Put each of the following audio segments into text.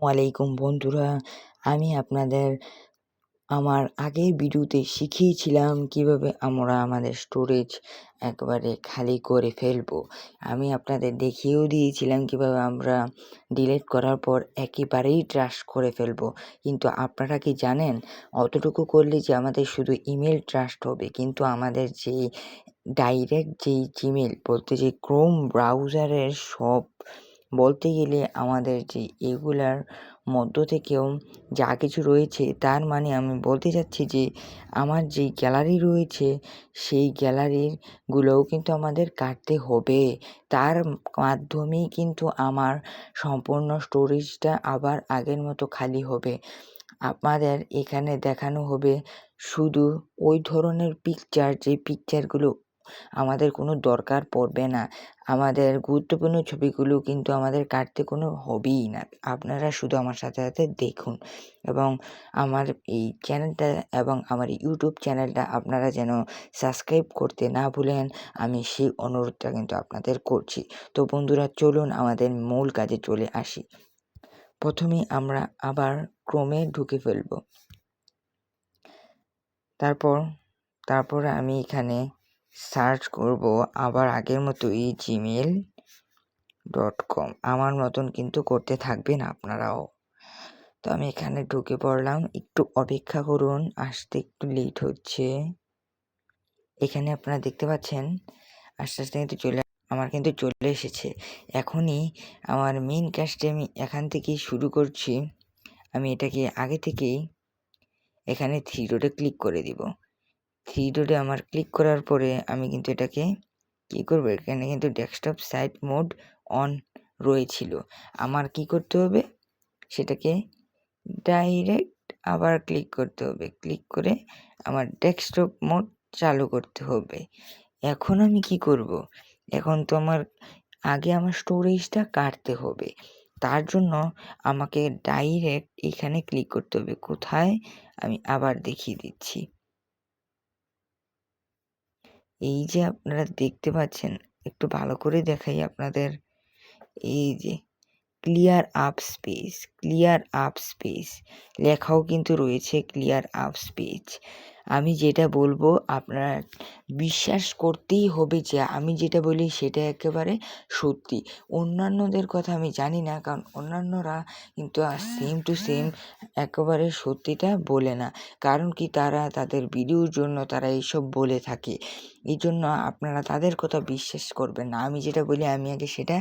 ওয়ালাইকুম বন্ধুরা, আমি আপনাদের আমার আগের ভিডিওতে শিখিয়েছিলাম কিভাবে আমরা আমাদের স্টোরেজ একবারে খালি করে ফেলবো। আমি আপনাদের দেখিয়েও দিয়েছিলাম কিভাবে আমরা ডিলিট করার পর একেবারেই ট্রাশ করে ফেলবো। কিন্তু আপনারা কি জানেন, অতটুকু করলে যে আমাদের শুধু ইমেল ট্রাস্ট হবে, কিন্তু আমাদের যে ডাইরেক্ট যেই জিমেল বলতে যে ক্রোম ব্রাউজারের সব বলতে গেলে আমাদের যে এগুলার মধ্য থেকেও যা কিছু রয়েছে, তার মানে আমি বলতে চাচ্ছি যে আমার যেই গ্যালারি রয়েছে সেই গ্যালারিগুলোও কিন্তু আমাদের কাটতে হবে। তার মাধ্যমেই কিন্তু আমার সম্পূর্ণ স্টোরেজটা আবার আগের মতো খালি হবে। আপনাদের এখানে দেখানো হবে শুধু ওই ধরনের পিকচার, যে পিকচারগুলো আমাদের কোনো দরকার পড়বে না। আমাদের গুরুত্বপূর্ণ ছবিগুলো কিন্তু আমাদের কাটতে কোনো হবেই না। আপনারা শুধু আমার সাথে সাথে দেখুন এবং আমার এই চ্যানেলটা এবং আমার ইউটিউব চ্যানেলটা আপনারা যেন সাবস্ক্রাইব করতে না ভুলেন, আমি সেই অনুরোধটা কিন্তু আপনাদের করছি। তো বন্ধুরা, চলুন আমাদের মূল কাজে চলে আসি। প্রথমেই আমরা আবার ক্রোমে ঢুকে ফেলব। তারপরে আমি এখানে সার্চ করব আবার আগের মতোই gmail.com। আমার মতন কিন্তু করতে থাকবেন আপনারাও। তো আমি এখানে ঢুকে পড়লাম, একটু অপেক্ষা করুন, আসতে একটু লেট হচ্ছে। এখানে আপনারা দেখতে পাচ্ছেন আস্তে আস্তে কিন্তু আমার কিন্তু চলে এসেছে। এখনই আমার মেইন কাজটি আমি এখান থেকেই শুরু করছি। আমি এটাকে আগে থেকেই এখানে 3 ডটে ক্লিক করে দিব। 3 ডটে আমার ক্লিক করার পরে আমি কিন্তু এটাকে কী করবো, এখানে কিন্তু ডেস্কটপ সাইট মোড অন রয়েছিল। আমার কি করতে হবে, সেটাকে ডাইরেক্ট আবার ক্লিক করতে হবে। ক্লিক করে আমার ডেস্কটপ মোড চালু করতে হবে। এখন আমি কি করব, এখন তো আমার স্টোরেজটা কাটতে হবে। তার জন্য আমাকে ডাইরেক্ট এখানে ক্লিক করতে হবে। কোথায়, আমি আবার দেখিয়ে দিচ্ছি। এই যে আপনারা দেখতে পাচ্ছেন, একটু ভালো করে দেখাই আপনাদের। এই যে ক্লিয়ার আপ স্পেস লেখাও কিন্তু রয়েছে, ক্লিয়ার আপ স্পেস। আমি যেটা বলবো আপনারা বিশ্বাস করতেই হবে যে আমি যেটা বলি সেটা একেবারে সত্যি। অন্যান্যদের কথা আমি জানি না, কারণ অন্যান্যরা কিন্তু সেম টু সেম একেবারে সত্যিটা বলে না। কারণ কি, তারা তাদের ভিডিওর জন্য তারা এইসব বলে থাকে। এই জন্য আপনারা তাদের কথা বিশ্বাস করবেন না। আমি যেটা বলি আমি আগে সেটা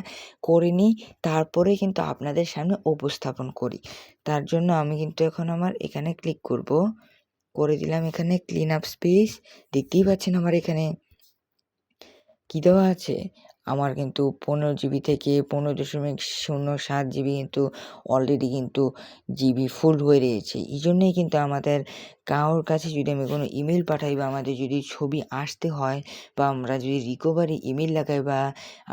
করে নিই, তারপরে কিন্তু আপনাদের সামনে উপস্থাপন করি। তার জন্য আমি কিন্তু এখন আমার এখানে ক্লিক করে দিলাম এখানে ক্লিন আপ স্পেস। দেখতেই পাচ্ছেন আমার এখানে কি দেওয়া আছে। আমার কিন্তু 15 জিবি থেকে 15.07 জিবি কিন্তু অলরেডি কিন্তু জিবি ফুল হয়ে রয়েছে। এই জন্যেই কিন্তু আমাদের কারোর কাছে যদি আমি কোনো ইমেল পাঠাই বা আমাদের যদি ছবি আসতে হয় বা আমরা যদি রিকভারি ইমেল লাগাই বা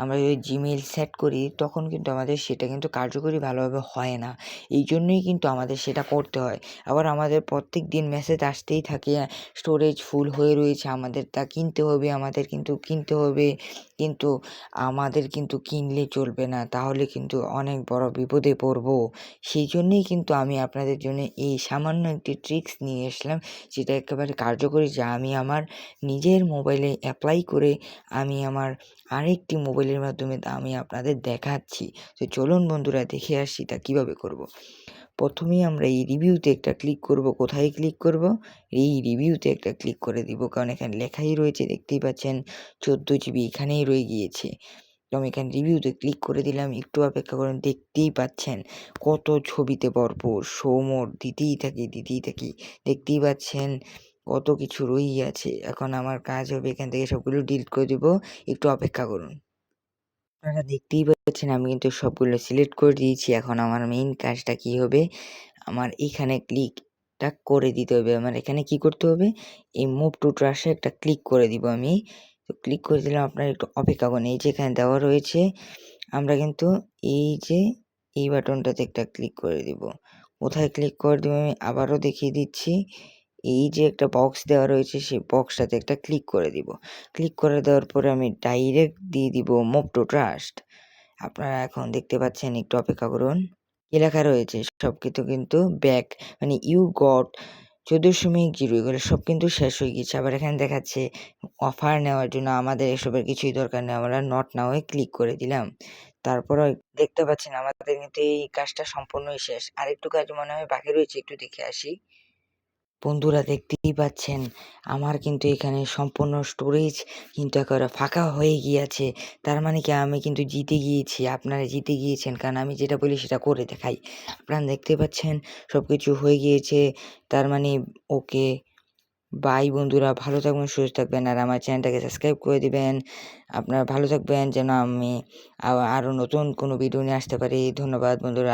আমরা যদি জিমেল সেট করি, তখন কিন্তু আমাদের সেটা কিন্তু কার্যকরী ভালোভাবে হয় না। এই জন্যই কিন্তু আমাদের সেটা করতে হয়। আবার আমাদের প্রত্যেক দিন মেসেজ আসতেই থাকে, স্টোরেজ ফুল হয়ে রয়েছে, আমাদের তা কিনতে হবে, কিন্তু আমাদের কিন্তু কিনলে চলবে না, তাহলে কিন্তু অনেক বড় বিপদে পড়ব। সেই জন্যেই কিন্তু আমি আপনাদের জন্য এই সামান্য একটি ট্রিক্স নিয়ে আসলাম, যেটা একেবারে কার্যকরী, যা আমি আমার নিজের মোবাইলে অ্যাপ্লাই করে আমি আমার আরেকটি মোবাইলের মাধ্যমে তা আমি আপনাদের দেখাচ্ছি। তো চলুন বন্ধুরা, দেখে আসি তা কীভাবে করব। প্রথমেই আমরা এই রিভিউতে একটা ক্লিক করব। কোথায় ক্লিক করব, এই রিভিউতে একটা ক্লিক করে দিব, কারণ এখানে লেখাই রয়েছে, দেখতেই পাচ্ছেন 14 জিবি এখানেই রয়ে গিয়েছে। তো আমি এখানে রিভিউতে ক্লিক করে দিলাম। একটু অপেক্ষা করুন, দেখতেই পাচ্ছেন কত ছবিতে ভরপুর, শো মোড দিতেই থাকি। দেখতেই পাচ্ছেন কত কিছু রয়েই আছে। এখন আমার কাজ হবে এখান থেকে সবগুলো ডিলিট করে দেবো, একটু অপেক্ষা করুন। আপনারা দেখতেই পাচ্ছেন আমি কিন্তু সবগুলো সিলেক্ট করে দিয়েছি। এখন আমার মেইন কাজটা কি হবে, আমার এখানে ক্লিকটা করে দিতে হবে। আমার এখানে কি করতে হবে, এই মুভ টু ট্রাশে একটা ক্লিক করে দিব আমি। তো ক্লিক করে দিলাম, আপনারা একটু অপেক্ষা করুন। এই যে এখানে দেওয়া রয়েছে, আমরা কিন্তু এই বাটনটাতে একটা ক্লিক করে দিব। কোথায় ক্লিক করে দিব আমি আবারও দেখিয়ে দিচ্ছি। এই যে একটা বক্স দেওয়া রয়েছে, সেই বক্সটাতে একটা ক্লিক করে দিব। ক্লিক করে দেওয়ার পরে আমি ডাইরেক্ট দিয়ে দিব মুভ টু ট্রাস্ট। আপনারা এখন দেখতে পাচ্ছেন, একটু অপেক্ষা করুন। কি লেখা রয়েছে সবকিছু কিন্তু ব্যাক মানে ইউ গট 14.0 এগুলো সব কিন্তু শেষ হয়ে গিয়েছে। আবার এখানে দেখাচ্ছে অফার নেওয়ার জন্য আমাদের এসবের কিছুই দরকার নেই। আমরা নট নাও এ ক্লিক করে দিলাম। তারপরেও দেখতে পাচ্ছেন আমাদের কিন্তু এই কাজটা সম্পূর্ণই শেষ। আরেকটু কাজ মনে হয় বাকি রয়েছে, একটু দেখে আসি। বন্ধুরা দেখতেই পাচ্ছেন আমার কিন্তু এখানে সম্পূর্ণ স্টোরেজ কিন্তু একেবারে ফাঁকা হয়ে গিয়েছে। তার মানে কি আমি কিন্তু জিতে গিয়েছি, আপনারা জিতে গিয়েছেন, কারণ আমি যেটা বলি সেটা করে দেখাই। আপনারা দেখতে পাচ্ছেন সবকিছু হয়ে গিয়েছে। তার মানে ওকে, বাই বন্ধুরা, ভালো থাকবেন, সুস্থ থাকবেন, আর আমার চ্যানেলটাকে সাবস্ক্রাইব করে দিবেন। আপনারা ভালো থাকবেন যেন আমি আরও নতুন কোনো ভিডিও নিয়ে আসতে পারি। ধন্যবাদ বন্ধুরা।